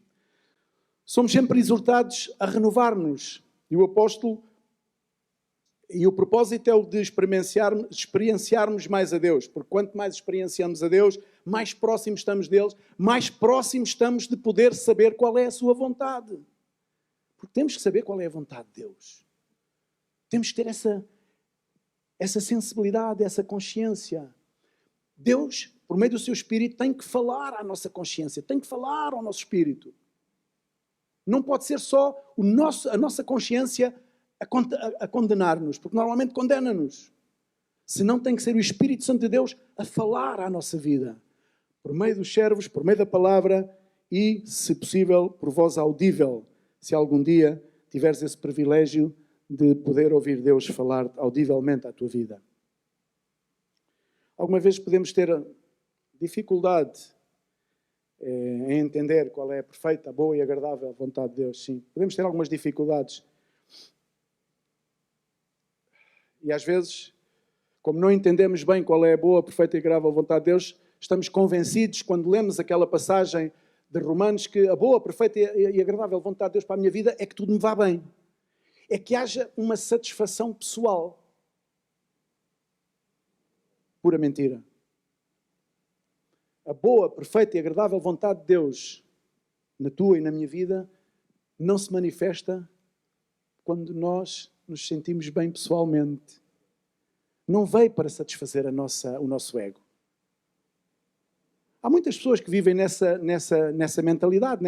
Somos sempre exortados a renovar-nos. E o apóstolo, e o propósito é o de experienciarmos mais a Deus. Porque quanto mais experienciamos a Deus, mais próximos estamos deles, mais próximos estamos de poder saber qual é a sua vontade. Porque temos que saber qual é a vontade de Deus. Temos que ter essa sensibilidade, essa consciência. Deus, por meio do seu Espírito, tem que falar à nossa consciência, tem que falar ao nosso Espírito. Não pode ser só a nossa consciência a condenar-nos, porque normalmente condena-nos. Senão tem que ser o Espírito Santo de Deus a falar à nossa vida. Por meio dos servos, por meio da palavra e, se possível, por voz audível. Se algum dia tiveres esse privilégio de poder ouvir Deus falar audivelmente à tua vida. Alguma vez podemos ter dificuldade em entender qual é a perfeita, boa e agradável vontade de Deus, sim. Podemos ter algumas dificuldades. E às vezes, como não entendemos bem qual é a boa, perfeita e agradável vontade de Deus, estamos convencidos, quando lemos aquela passagem de Romanos, que a boa, perfeita e agradável vontade de Deus para a minha vida é que tudo me vá bem. É que haja uma satisfação pessoal. Pura mentira. A boa, perfeita e agradável vontade de Deus na tua e na minha vida não se manifesta quando nós nos sentimos bem pessoalmente. Não veio para satisfazer o nosso ego. Há muitas pessoas que vivem nessa mentalidade,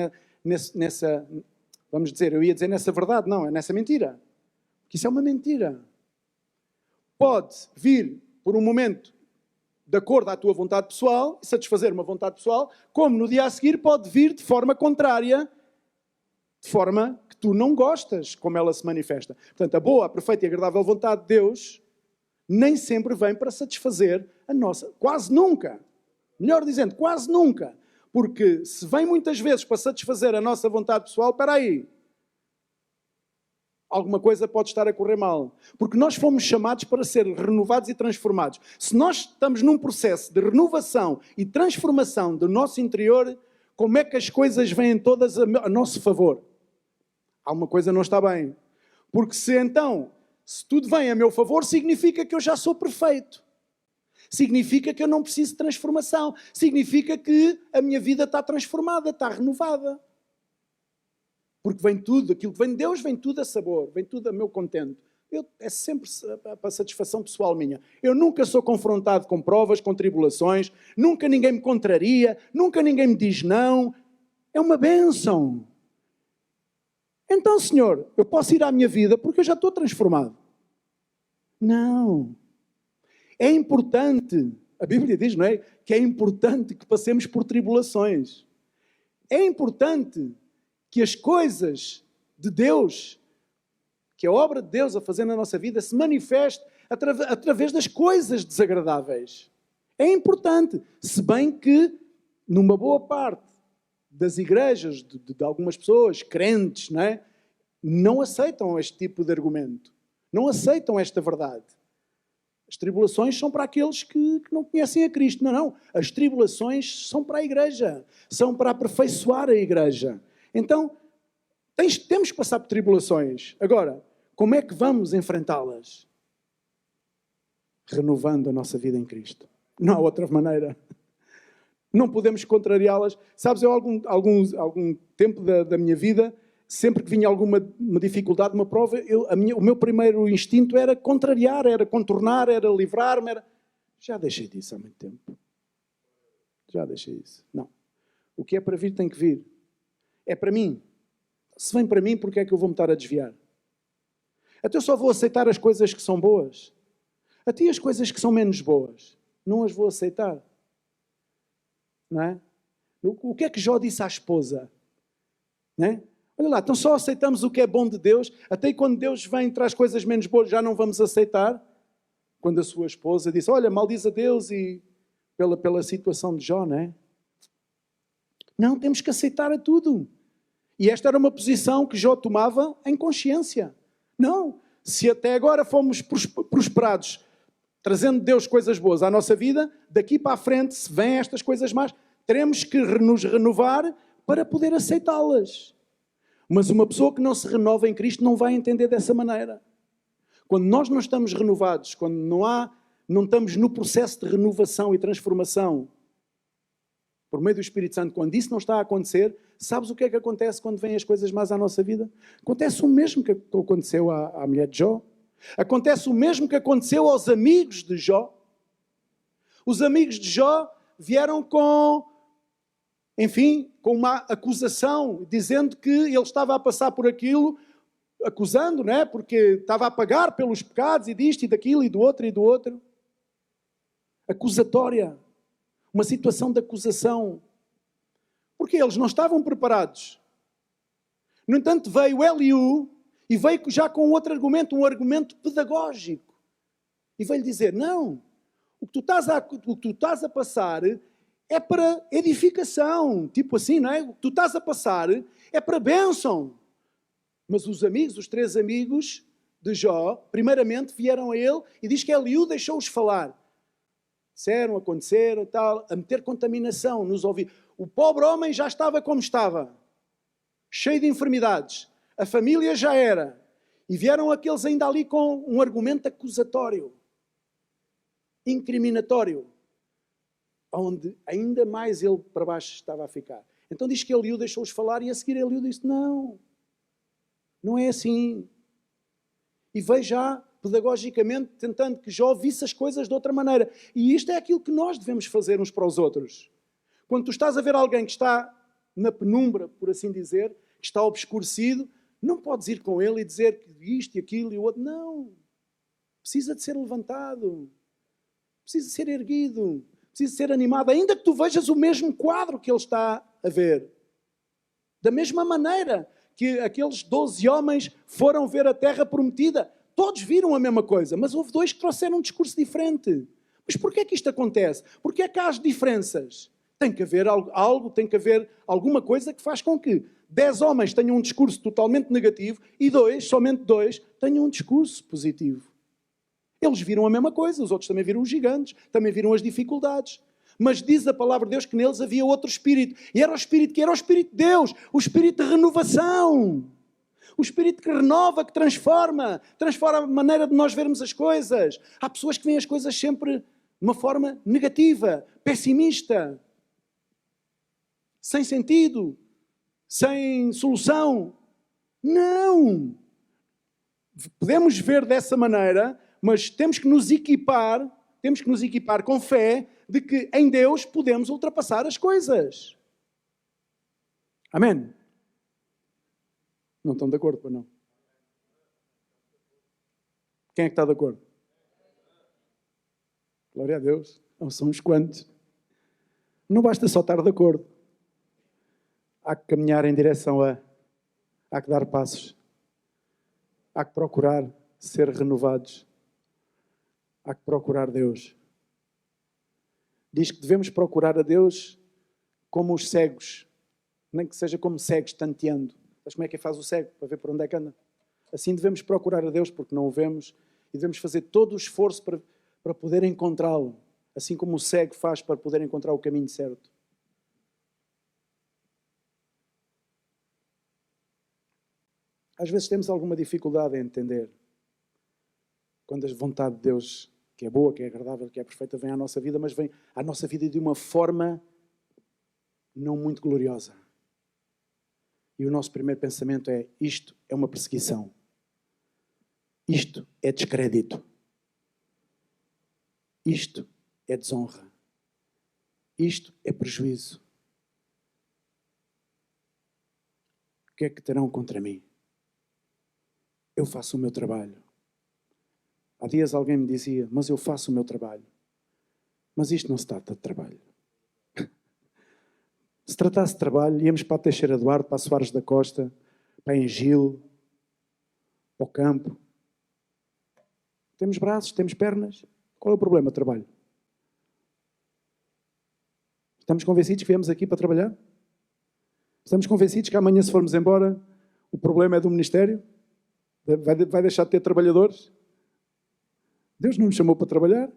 vamos dizer, eu ia dizer nessa verdade, não, é nessa mentira. Porque isso é uma mentira. Pode vir por um momento de acordo à tua vontade pessoal, e satisfazer uma vontade pessoal, como no dia a seguir pode vir de forma contrária, de forma que tu não gostas, como ela se manifesta. Portanto, a boa, a perfeita e agradável vontade de Deus nem sempre vem para satisfazer a nossa, quase nunca. Melhor dizendo, quase nunca. Porque se vem muitas vezes para satisfazer a nossa vontade pessoal, espera aí, alguma coisa pode estar a correr mal. Porque nós fomos chamados para ser renovados e transformados. Se nós estamos num processo de renovação e transformação do nosso interior, como é que as coisas vêm todas a nosso favor? Alguma coisa não está bem. Porque se tudo vem a meu favor, significa que eu já sou perfeito. Significa que eu não preciso de transformação. Significa que a minha vida está transformada, está renovada. Porque vem tudo, aquilo que vem de Deus, vem tudo a sabor, vem tudo a meu contento. É sempre para satisfação pessoal minha. Eu nunca sou confrontado com provas, com tribulações, nunca ninguém me contraria, nunca ninguém me diz não. É uma bênção. Então, Senhor, eu posso ir à minha vida porque eu já estou transformado. Não. É importante, a Bíblia diz, não é? Que é importante que passemos por tribulações. É importante que as coisas de Deus, que a obra de Deus a fazer na nossa vida, se manifeste através das coisas desagradáveis. É importante, se bem que, numa boa parte das igrejas, de algumas pessoas, crentes, não aceitam este tipo de argumento. Não aceitam esta verdade. As tribulações são para aqueles que não conhecem a Cristo. Não. As tribulações são para a igreja. São para aperfeiçoar a igreja. Então, temos que passar por tribulações. Agora, como é que vamos enfrentá-las? Renovando a nossa vida em Cristo. Não há outra maneira. Não podemos contrariá-las. Sabes, eu algum tempo da minha vida, sempre que vinha alguma uma dificuldade, uma prova, o meu primeiro instinto era contrariar, era contornar, era livrar-me. Já deixei disso há muito tempo. Já deixei isso. Não. O que é para vir tem que vir. É para mim. Se vem para mim, porque é que eu vou me estar a desviar? Até eu só vou aceitar as coisas que são boas. Até as coisas que são menos boas, não as vou aceitar. Não é? O que é que Jó disse à esposa? Não é? Olha lá, então só aceitamos o que é bom de Deus, até quando Deus vem e traz coisas menos boas, já não vamos aceitar? Quando a sua esposa disse, olha, maldiz a Deus e pela situação de Jó, não é? Não, temos que aceitar a tudo. E esta era uma posição que Jó tomava em consciência. Não, se até agora fomos prosperados, trazendo Deus coisas boas à nossa vida, daqui para a frente, se vêm estas coisas más, teremos que nos renovar para poder aceitá-las. Mas uma pessoa que não se renova em Cristo não vai entender dessa maneira. Quando nós não estamos renovados, quando não estamos no processo de renovação e transformação, por meio do Espírito Santo, quando isso não está a acontecer, sabes o que é que acontece quando vêm as coisas más à nossa vida? Acontece o mesmo que aconteceu à mulher de Jó. Acontece o mesmo que aconteceu aos amigos de Jó. Os amigos de Jó vieram com uma acusação, dizendo que ele estava a passar por aquilo, acusando, não é? Porque estava a pagar pelos pecados e disto e daquilo e do outro e do outro. Acusatória. Uma situação de acusação. Porque eles não estavam preparados. No entanto, veio Eliú e veio já com outro argumento, um argumento pedagógico. E veio-lhe dizer, não, o que tu estás a passar é para edificação. Tipo assim, não é? O que tu estás a passar é para bênção. Mas os três amigos de Jó, primeiramente vieram a ele e diz que Eliú deixou-os falar. Disseram, aconteceram, tal, a meter contaminação nos ouvidos. O pobre homem já estava como estava, cheio de enfermidades. A família já era. E vieram aqueles ainda ali com um argumento acusatório, incriminatório, onde ainda mais ele para baixo estava a ficar. Então diz que Eliú deixou-os falar e a seguir Eliú disse, não é assim. E veio já, pedagogicamente, tentando que Jó visse as coisas de outra maneira. E isto é aquilo que nós devemos fazer uns para os outros. Quando tu estás a ver alguém que está na penumbra, por assim dizer, que está obscurecido, não podes ir com ele e dizer que isto e aquilo e o outro. Não. Precisa de ser levantado. Precisa de ser erguido. Precisa de ser animado. Ainda que tu vejas o mesmo quadro que ele está a ver. Da mesma maneira que aqueles 12 homens foram ver a terra prometida. Todos viram a mesma coisa, mas houve dois que trouxeram um discurso diferente. Mas porquê é que isto acontece? Porquê é que há as diferenças? Tem que haver algo, tem que haver alguma coisa que faz com que 10 homens tenham um discurso totalmente negativo e somente dois, tenham um discurso positivo. Eles viram a mesma coisa, os outros também viram os gigantes, também viram as dificuldades. Mas diz a palavra de Deus que neles havia outro espírito. E era o espírito que era o espírito de Deus, o espírito de renovação. O espírito que renova, que transforma a maneira de nós vermos as coisas. Há pessoas que veem as coisas sempre de uma forma negativa, pessimista, sem sentido, sem solução. Não! Podemos ver dessa maneira, mas temos que nos equipar com fé de que em Deus podemos ultrapassar as coisas. Amém? Não estão de acordo, para não? Quem é que está de acordo? Glória a Deus. Não são uns quantos. Não basta só estar de acordo. Há que caminhar em direção há que dar passos. Há que procurar ser renovados. Há que procurar Deus. Diz que devemos procurar a Deus como os cegos. Nem que seja como cegos, tanteando. Sabes como é que faz o cego? Para ver por onde é que anda. Assim devemos procurar a Deus porque não o vemos. E devemos fazer todo o esforço para poder encontrá-lo. Assim como o cego faz para poder encontrar o caminho certo. Às vezes temos alguma dificuldade em entender quando a vontade de Deus, que é boa, que é agradável, que é perfeita, vem à nossa vida, mas vem à nossa vida de uma forma não muito gloriosa. E o nosso primeiro pensamento é: isto é uma perseguição. Isto é descrédito. Isto é desonra. Isto é prejuízo. O que é que terão contra mim? Eu faço o meu trabalho. Há dias alguém me dizia: mas eu faço o meu trabalho. Mas isto não se trata de trabalho. Se tratasse de trabalho, íamos para a Teixeira do Ardo, para a Soares da Costa, para a Engil, para o campo. Temos braços, temos pernas. Qual é o problema? Trabalho. Estamos convencidos que viemos aqui para trabalhar? Estamos convencidos que amanhã, se formos embora, o problema é do ministério? Vai deixar de ter trabalhadores? Deus não nos chamou para trabalhar.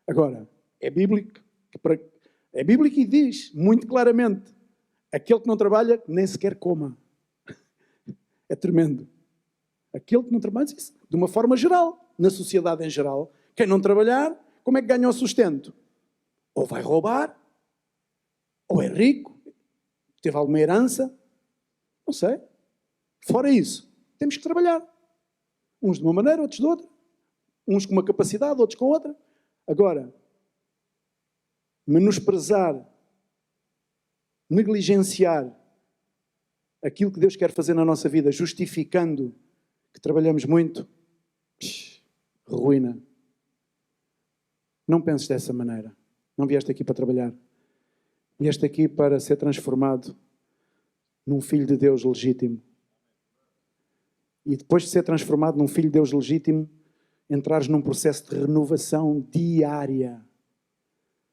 Agora, é bíblico e diz muito claramente: aquele que não trabalha, nem sequer coma. É tremendo. Aquele que não trabalha, isso, de uma forma geral, na sociedade em geral, quem não trabalhar, como é que ganha o sustento? Ou vai roubar, ou é rico, teve alguma herança, não sei. Fora isso, temos que trabalhar. Uns de uma maneira, outros de outra. Uns com uma capacidade, outros com outra. Agora, menosprezar, negligenciar aquilo que Deus quer fazer na nossa vida, justificando que trabalhamos muito, ruína. Não penses dessa maneira. Não vieste aqui para trabalhar. Vieste aqui para ser transformado num filho de Deus legítimo. E depois de ser transformado num filho de Deus legítimo, entrares num processo de renovação diária.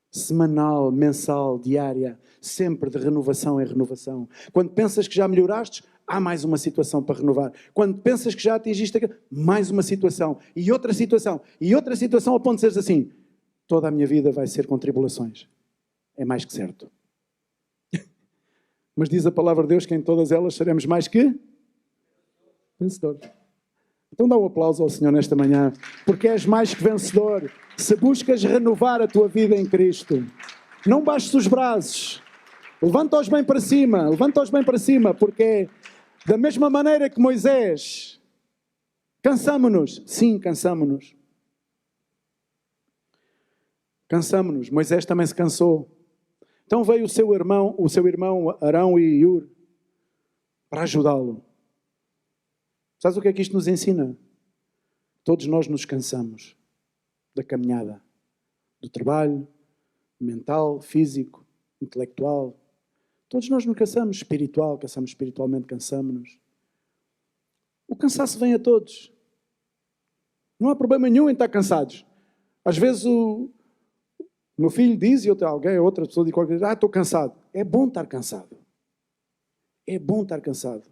Semanal, mensal, diária. Sempre de renovação em renovação. Quando pensas que já melhoraste, há mais uma situação para renovar. Quando pensas que já atingiste mais uma situação. E outra situação. E outra situação, a ponto de seres assim: toda a minha vida vai ser com tribulações. É mais que certo. Mas diz a palavra de Deus que em todas elas seremos mais que vencedores. Então dá um aplauso ao Senhor nesta manhã, porque és mais que vencedor. Se buscas renovar a tua vida em Cristo, não baixes os braços. Levanta-os bem para cima. Levanta-os bem para cima, porque da mesma maneira que Moisés, cansamo-nos. Sim, cansamo-nos. Cansamo-nos. Moisés também se cansou. Então veio o seu irmão Arão e Hur para ajudá-lo. Sabes o que é que isto nos ensina? Todos nós nos cansamos da caminhada, do trabalho, mental, físico, intelectual. Todos nós nos cansamos espiritualmente, cansamos-nos. O cansaço vem a todos. Não há problema nenhum em estar cansados. Às vezes o meu filho diz, e outra pessoa diz qualquer coisa: estou cansado. É bom estar cansado. É bom estar cansado.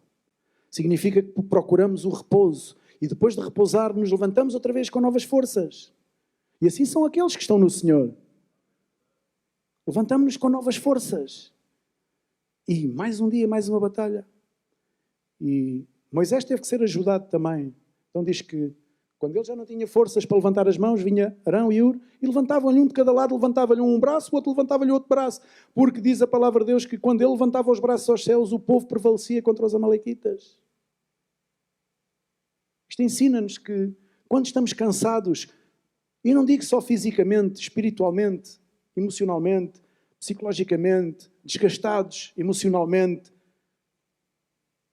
Significa que procuramos o repouso. E depois de repousar, nos levantamos outra vez com novas forças. E assim são aqueles que estão no Senhor. Levantamos-nos com novas forças. E mais um dia, mais uma batalha. E Moisés teve que ser ajudado também. Então diz que quando ele já não tinha forças para levantar as mãos, vinha Arão e Hur e levantavam-lhe um de cada lado, levantava-lhe um braço, o outro levantava-lhe outro braço. Porque diz a palavra de Deus que quando ele levantava os braços aos céus, o povo prevalecia contra os amalequitas. Isto ensina-nos que quando estamos cansados, e não digo só fisicamente, espiritualmente, emocionalmente, psicologicamente, desgastados emocionalmente,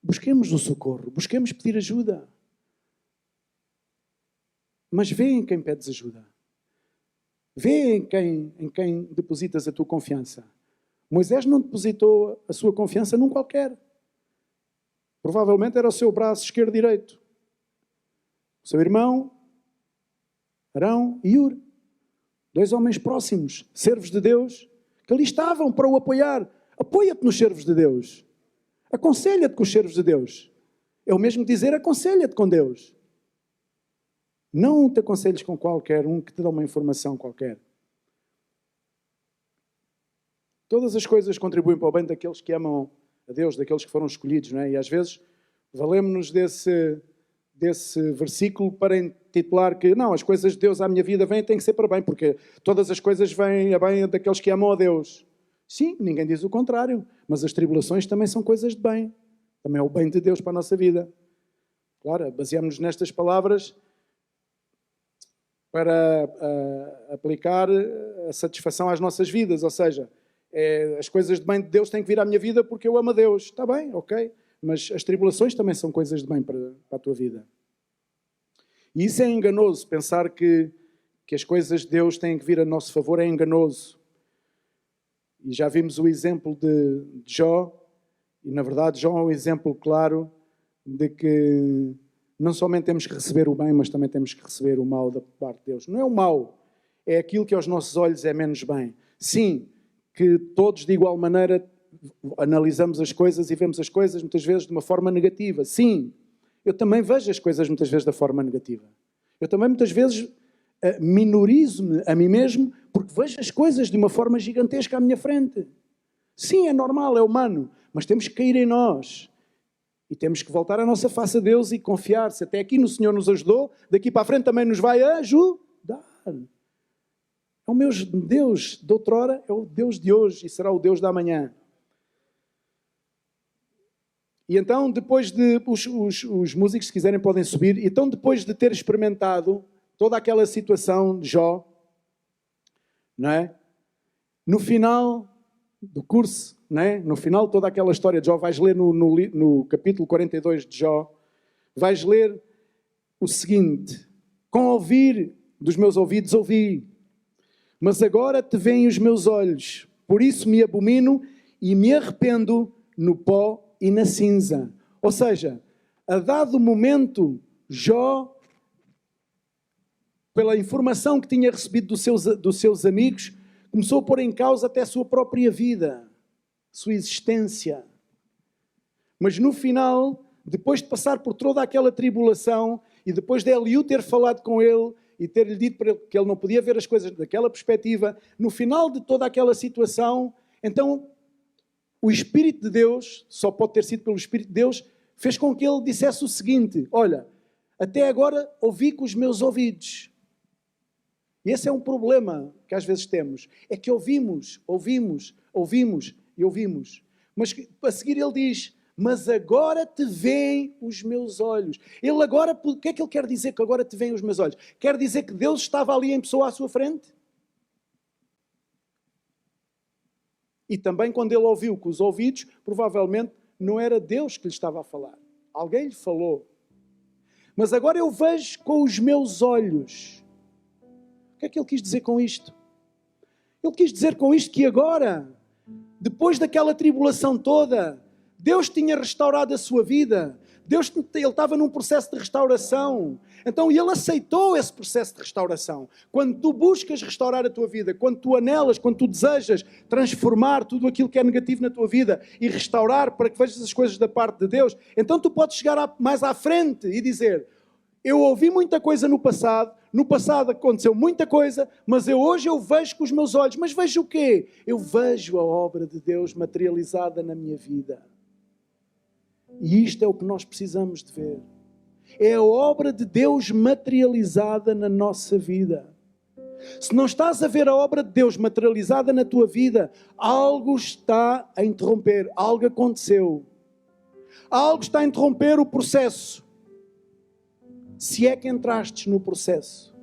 busquemos o socorro, busquemos pedir ajuda. Mas vê em quem pedes ajuda. Vê em quem depositas a tua confiança. Moisés não depositou a sua confiança num qualquer. Provavelmente era o seu braço esquerdo e direito. O seu irmão, Arão e Hur. 2 homens próximos, servos de Deus, que ali estavam para o apoiar. Apoia-te nos servos de Deus. Aconselha-te com os servos de Deus. É o mesmo dizer aconselha-te com Deus. Não te aconselhes com qualquer um que te dá uma informação qualquer. Todas as coisas contribuem para o bem daqueles que amam a Deus, daqueles que foram escolhidos, não é? E às vezes valemos-nos desse versículo para intitular que não, as coisas de Deus à minha vida têm que ser para bem, porque todas as coisas vêm a bem daqueles que amam a Deus. Sim, ninguém diz o contrário, mas as tribulações também são coisas de bem. Também é o bem de Deus para a nossa vida. Claro, baseamos-nos nestas palavras para aplicar a satisfação às nossas vidas. Ou seja, as coisas de bem de Deus têm que vir à minha vida porque eu amo a Deus. Está bem, ok. Mas as tribulações também são coisas de bem para a tua vida. E isso é enganoso. Pensar que as coisas de Deus têm que vir a nosso favor é enganoso. E já vimos o exemplo de Jó. E, na verdade, Jó é um exemplo claro de que não somente temos que receber o bem, mas também temos que receber o mal da parte de Deus. Não é o mal, é aquilo que aos nossos olhos é menos bem. Sim, que todos de igual maneira analisamos as coisas e vemos as coisas muitas vezes de uma forma negativa. Sim, eu também vejo as coisas muitas vezes da forma negativa. Eu também muitas vezes minorizo-me a mim mesmo porque vejo as coisas de uma forma gigantesca à minha frente. Sim, é normal, é humano, mas temos que cair em nós. E temos que voltar a nossa face a Deus e confiar. Se até aqui no Senhor nos ajudou, daqui para a frente também nos vai ajudar. É o meu Deus de outrora, é o Deus de hoje e será o Deus da amanhã. E então, depois de... Os músicos, se quiserem, podem subir. Então, depois de ter experimentado toda aquela situação de Jó, não é? No final do curso, não é? No final de toda aquela história de Jó, vais ler no capítulo 42 de Jó, vais ler o seguinte: com ouvir dos meus ouvidos ouvi, mas agora te veem os meus olhos, por isso me abomino e me arrependo no pó e na cinza. Ou seja, a dado momento, Jó, pela informação que tinha recebido dos seus amigos, começou a pôr em causa até a sua própria vida, sua existência. Mas no final, depois de passar por toda aquela tribulação e depois de Eliú ter falado com ele e ter-lhe dito para ele que ele não podia ver as coisas daquela perspectiva, no final de toda aquela situação, então o Espírito de Deus, só pode ter sido pelo Espírito de Deus, fez com que ele dissesse o seguinte: olha, até agora ouvi com os meus ouvidos. E esse é um problema que às vezes temos. É que ouvimos. Mas a seguir ele diz: mas agora te veem os meus olhos. Ele agora, o que é que ele quer dizer que agora te veem os meus olhos? Quer dizer que Deus estava ali em pessoa à sua frente? E também quando ele ouviu com os ouvidos, provavelmente não era Deus que lhe estava a falar. Alguém lhe falou. Mas agora eu vejo com os meus olhos. O que é que ele quis dizer com isto? Ele quis dizer com isto que agora, depois daquela tribulação toda, Deus tinha restaurado a sua vida. Ele estava num processo de restauração. Então ele aceitou esse processo de restauração. Quando tu buscas restaurar a tua vida, quando tu anelas, quando tu desejas transformar tudo aquilo que é negativo na tua vida e restaurar para que vejas as coisas da parte de Deus, então tu podes chegar mais à frente e dizer: eu ouvi muita coisa no passado aconteceu muita coisa, mas hoje eu vejo com os meus olhos. Mas vejo o quê? Eu vejo a obra de Deus materializada na minha vida. E isto é o que nós precisamos de ver. É a obra de Deus materializada na nossa vida. Se não estás a ver a obra de Deus materializada na tua vida, algo está a interromper, algo aconteceu. Algo está a interromper o processo. Se é que entrastes no processo.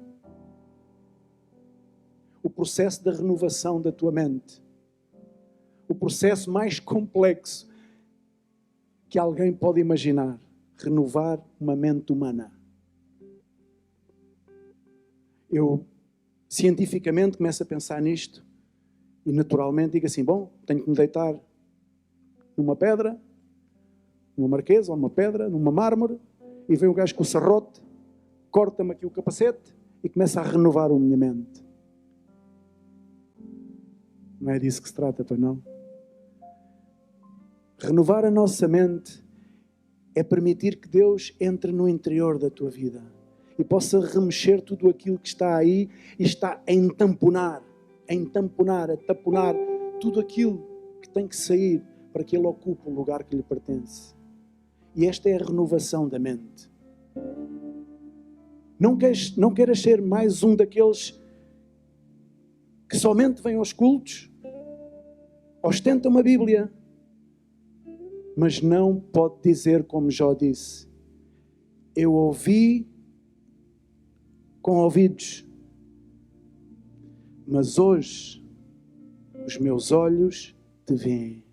O processo da renovação da tua mente. O processo mais complexo que alguém pode imaginar. Renovar uma mente humana. Eu, cientificamente, começo a pensar nisto e, naturalmente, digo assim: bom, tenho que me deitar numa pedra, numa marquesa ou numa pedra, numa mármore, e vem o gajo com o serrote, corta-me aqui o capacete e começa a renovar a minha mente. Não é disso que se trata, pois não? Renovar a nossa mente é permitir que Deus entre no interior da tua vida e possa remexer tudo aquilo que está aí e está a entamponar, a taponar tudo aquilo que tem que sair para que Ele ocupe o lugar que lhe pertence. E esta é a renovação da mente. Não queiras ser mais um daqueles que somente vêm aos cultos, ostenta uma Bíblia, mas não pode dizer como Jó disse: eu ouvi com ouvidos, mas hoje os meus olhos te veem.